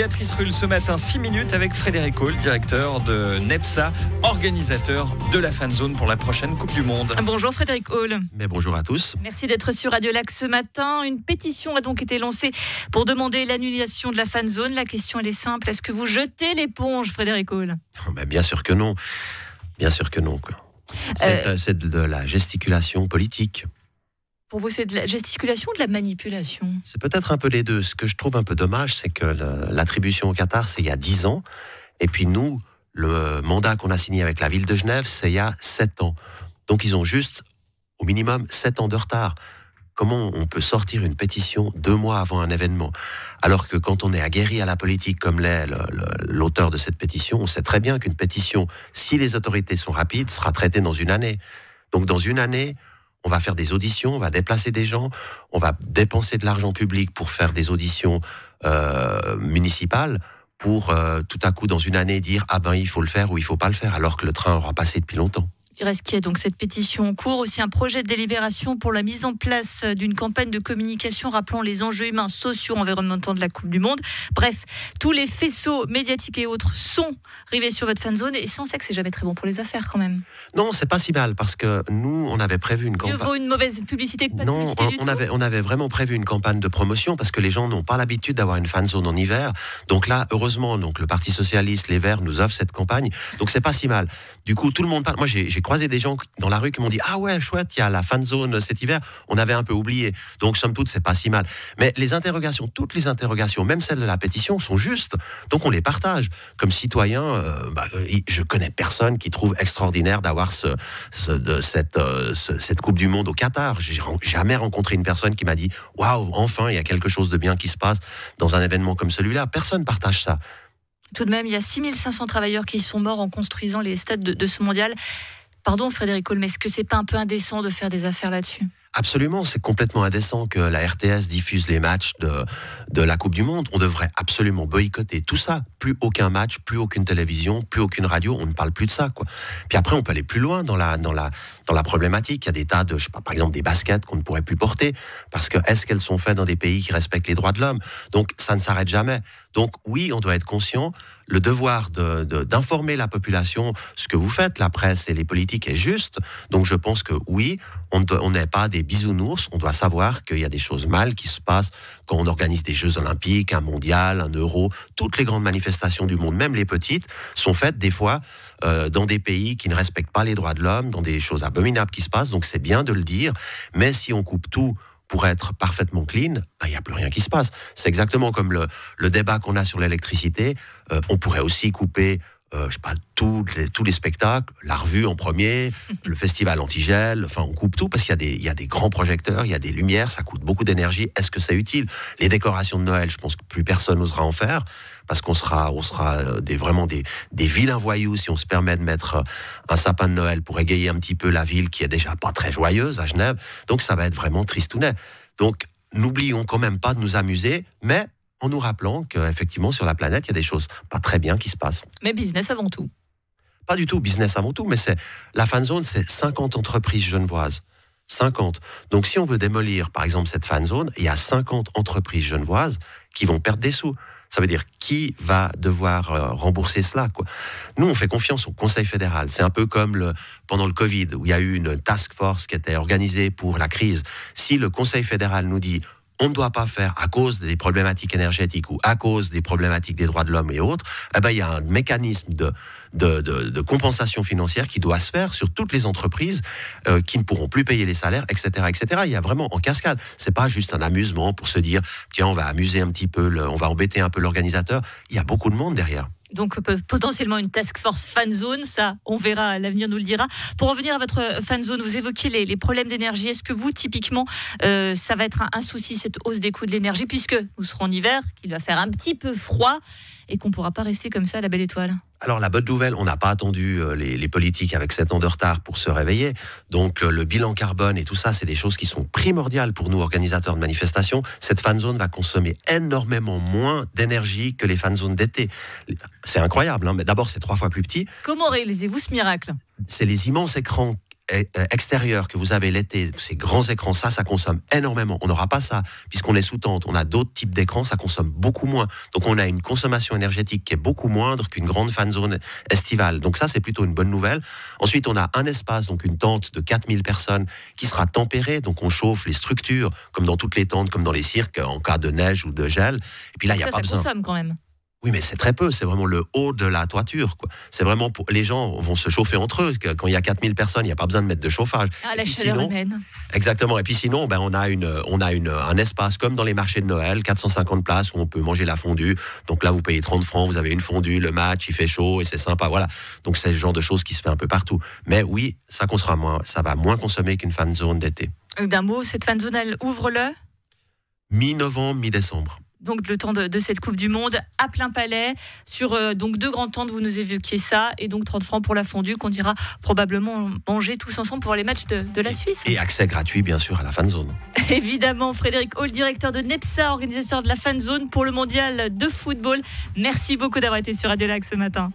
Béatrice Rulle ce matin, 6 minutes avec Frédéric Hall, directeur de NEPSA, organisateur de la fan zone pour la prochaine Coupe du Monde. Bonjour Frédéric Hall. Mais bonjour à tous. Merci d'être sur Radio Lac ce matin. Une pétition a donc été lancée pour demander l'annulation de la fan zone. La question elle est simple, est-ce que vous jetez l'éponge, Frédéric Hall ? Bien sûr que non. Bien sûr que non. C'est de la gesticulation politique. Pour vous, c'est de la gesticulation ou de la manipulation ? C'est peut-être un peu les deux. Ce que je trouve un peu dommage, c'est que l'attribution au Qatar, c'est il y a 10 ans. Et puis nous, le mandat qu'on a signé avec la ville de Genève, c'est il y a 7 ans. Donc ils ont juste, au minimum, 7 ans de retard. Comment on peut sortir une pétition 2 mois avant un événement ? Alors que quand on est aguerri à la politique comme l'est l'auteur de cette pétition, on sait très bien qu'une pétition, si les autorités sont rapides, sera traitée dans une année. Donc dans une année, on va faire des auditions, on va déplacer des gens, on va dépenser de l'argent public pour faire des auditions municipales pour tout à coup dans une année dire il faut le faire ou il faut pas le faire alors que le train aura passé depuis longtemps. Il reste qu'il y a donc cette pétition en cours, aussi un projet de délibération pour la mise en place d'une campagne de communication rappelant les enjeux humains, sociaux, environnementaux de la Coupe du Monde. Bref, tous les faisceaux médiatiques et autres sont rivés sur votre fan zone et ça, on sait que c'est jamais très bon pour les affaires quand même. Non, c'est pas si mal parce que nous, on avait prévu une campagne. Mieux vaut une mauvaise publicité que pas de publicité du tout. On avait vraiment prévu une campagne de promotion parce que les gens n'ont pas l'habitude d'avoir une fan zone en hiver. Donc là, heureusement, le Parti Socialiste, les Verts nous offrent cette campagne. Donc c'est pas si mal. Du coup, tout le monde parle. Moi, j'ai croisé des gens dans la rue qui m'ont dit ah ouais chouette, il y a la fan zone cet hiver, on avait un peu oublié, donc somme toute c'est pas si mal, mais toutes les interrogations, même celles de la pétition sont justes, donc on les partage comme citoyen. Je connais personne qui trouve extraordinaire d'avoir cette Coupe du Monde au Qatar. J'ai jamais rencontré une personne qui m'a dit waouh, enfin il y a quelque chose de bien qui se passe dans un événement comme celui-là. Personne partage ça. Tout de même, il y a 6500 travailleurs qui sont morts en construisant les stades de ce mondial. Pardon Frédéric Hall, mais est-ce que c'est pas un peu indécent de faire des affaires là-dessus ? Absolument, c'est complètement indécent que la RTS diffuse les matchs de la Coupe du Monde. On devrait absolument boycotter tout ça. Plus aucun match, plus aucune télévision, plus aucune radio, on ne parle plus de ça, quoi. Puis après, on peut aller plus loin dans la problématique. Il y a des tas de, par exemple, des baskets qu'on ne pourrait plus porter parce que est-ce qu'elles sont faites dans des pays qui respectent les droits de l'homme ? Donc, ça ne s'arrête jamais. Donc, oui, on doit être conscient. Le devoir d'informer la population, ce que vous faites, la presse et les politiques, est juste. Donc, je pense que oui, on n'est pas des bisounours. On doit savoir qu'il y a des choses mal qui se passent quand on organise des Jeux Olympiques, un mondial, un Euro. Toutes les grandes manifestations du monde, même les petites, sont faites des fois dans des pays qui ne respectent pas les droits de l'homme, dans des choses abominables qui se passent. Donc, c'est bien de le dire. Mais si on coupe tout pour être parfaitement clean, il n'y a plus rien qui se passe. C'est exactement comme le débat qu'on a sur l'électricité. On pourrait aussi couper tous les spectacles, la revue en premier, le festival anti-gel, on coupe tout parce qu'il y a des grands projecteurs, il y a des lumières, ça coûte beaucoup d'énergie. Est-ce que c'est utile ? Les décorations de Noël, je pense que plus personne n'osera en faire parce qu'on sera vraiment des vilains voyous si on se permet de mettre un sapin de Noël pour égayer un petit peu la ville qui est déjà pas très joyeuse à Genève. Donc ça va être vraiment tristounet. Donc n'oublions quand même pas de nous amuser, mais en nous rappelant qu'effectivement, sur la planète, il y a des choses pas très bien qui se passent. Mais business avant tout. Pas du tout business avant tout, mais la fan zone, c'est 50 entreprises genevoises. 50. Donc, si on veut démolir, par exemple, cette fan zone, il y a 50 entreprises genevoises qui vont perdre des sous. Ça veut dire qui va devoir rembourser cela, quoi. Nous, on fait confiance au Conseil fédéral. C'est un peu comme pendant le Covid, où il y a eu une task force qui était organisée pour la crise. Si le Conseil fédéral nous dit on ne doit pas faire à cause des problématiques énergétiques ou à cause des problématiques des droits de l'homme et autres, il y a un mécanisme de compensation financière qui doit se faire sur toutes les entreprises qui ne pourront plus payer les salaires, etc., etc. Il y a vraiment en cascade. C'est pas juste un amusement pour se dire tiens, on va amuser un petit peu, on va embêter un peu l'organisateur. Il y a beaucoup de monde derrière. Donc potentiellement une task force fan zone, ça on verra, l'avenir nous le dira. Pour revenir à votre fan zone, vous évoquiez les problèmes d'énergie. Est-ce que vous, typiquement, ça va être un souci, cette hausse des coûts de l'énergie, puisque nous serons en hiver, qu'il va faire un petit peu froid et qu'on ne pourra pas rester comme ça à la belle étoile? Alors la bonne nouvelle, on n'a pas attendu les politiques avec 7 ans de retard pour se réveiller. Donc le bilan carbone et tout ça, c'est des choses qui sont primordiales pour nous, organisateurs de manifestations. Cette fan zone va consommer énormément moins d'énergie que les fan zones d'été. C'est incroyable, hein, mais d'abord c'est 3 fois plus petit. Comment réalisez-vous ce miracle? C'est les immenses écrans extérieur que vous avez l'été, ces grands écrans, ça consomme énormément. On n'aura pas ça, puisqu'on est sous tente. On a d'autres types d'écrans, ça consomme beaucoup moins. Donc on a une consommation énergétique qui est beaucoup moindre qu'une grande fan zone estivale. Donc ça, c'est plutôt une bonne nouvelle. Ensuite, on a un espace, donc une tente de 4000 personnes qui sera tempérée. Donc on chauffe les structures, comme dans toutes les tentes, comme dans les cirques, en cas de neige ou de gel. Et puis là, il n'y a pas besoin. Ça consomme quand même. Oui, mais c'est très peu, c'est vraiment le haut de la toiture, quoi. C'est vraiment pour les gens vont se chauffer entre eux. Quand il y a 4000 personnes, il n'y a pas besoin de mettre de chauffage. Ah, la chaleur humaine. Exactement. Et puis sinon, on a un espace comme dans les marchés de Noël, 450 places où on peut manger la fondue. Donc là, vous payez 30 francs, vous avez une fondue, le match, il fait chaud et c'est sympa. Voilà. Donc c'est le genre de choses qui se fait un peu partout. Mais oui, ça va moins consommer qu'une fan zone d'été. D'un mot, cette fan zone, elle ouvre le mi-novembre, mi-décembre. Donc le temps de cette Coupe du Monde à plein palais sur donc 2 grandes tentes, vous nous évoquiez ça, et donc 30 francs pour la fondue qu'on ira probablement manger tous ensemble pour les matchs de la Suisse. Et accès gratuit bien sûr à la fan zone. Évidemment, Frédéric Hall, directeur de NEPSA, organisateur de la fan zone pour le mondial de football. Merci beaucoup d'avoir été sur Radio Lac ce matin.